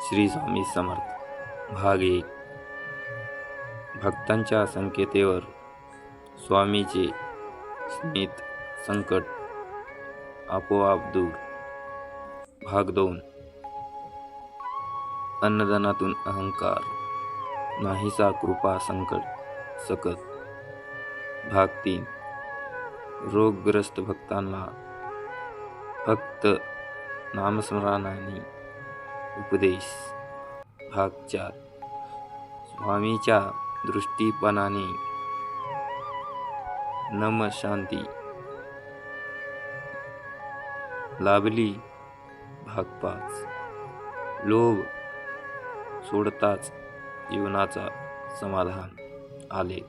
श्री स्वामी समर्थ भाग 1. भक्तांच्या संकेतेवर स्वामीचे स्मित संकट आपोआप दूर. भाग 2. अन्नदानातून अहंकार नाहीसा कृपा संकट सकत. भाग 3. रोगग्रस्त भक्तांना फक्त नामस्मरणाने उपदेश. भाग 4. स्वामीच्या दृष्टीपणाने नम शांती लाभली. भाग 5. लोभ सोडताच जीवनाचा समाधान आले.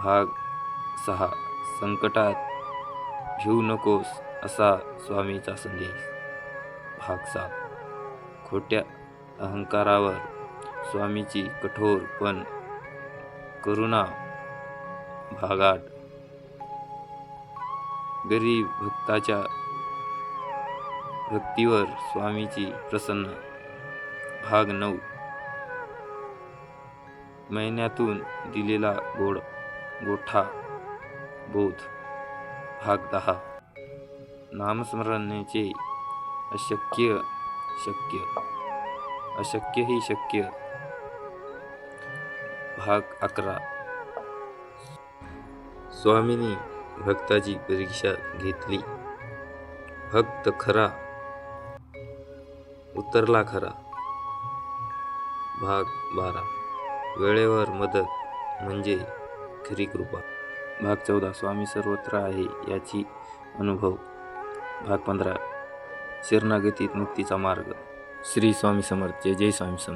भाग 6. संकटात भिवू नकोस असा स्वामीचा संदेश. भाग 7. खोट्या अहंकारावर स्वामीची कठोर पण करुणा. भाग 8. गरीब भक्ताच्या भक्तीवर स्वामीची प्रसन्न. भाग 9. महिन्यातून दिलेला गोठा बोध. भाग 10. नामस्मरणाचे अशक्य ही शक्य. भाग 11. स्वामींनी भक्ताची परीक्षा घेतली. भक्त खरा उतरला खरा. भाग 12. वेळेवर मदत म्हणजे खरी कृपा. भाग 14. स्वामी सर्वत्र आहे याची अनुभव. भाग 15. शरणागतीत मुक्तीचा मार्ग. श्री स्वामी समर्थ. जय जय स्वामी समर्थ.